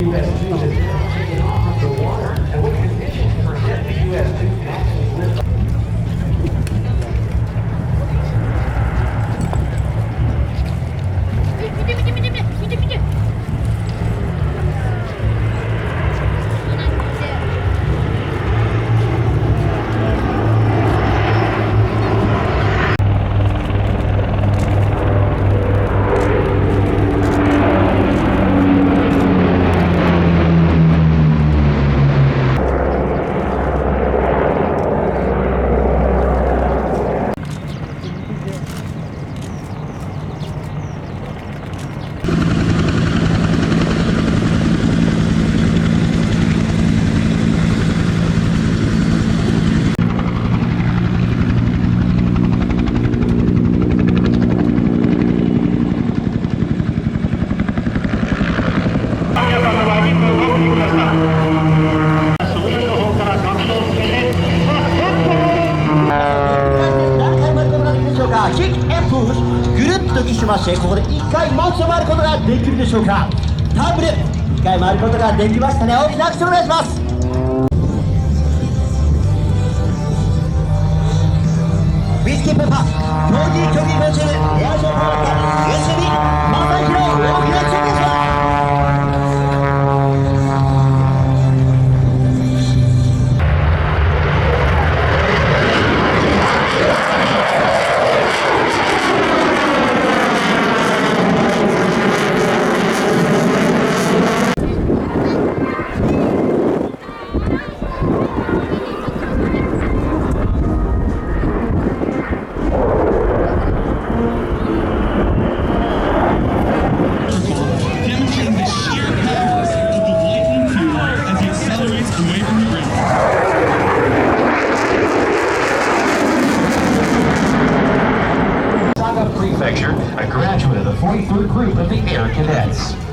US-2 has now taken off of the water, and what conditions prevent the US-2 from actually lifting? 見て。キックエンプッシュぐるっとぎしましてここで1回もう一度回ることができるでしょうか。ターブル1回回ることができましたね。大きな拍手お願いします。ウィスキーペッパー競技コンシェルエアショープロダクター USB 正弘大きな拍手お願いします。Prefecture, a graduate of the 43rd Group of the Air Cadets.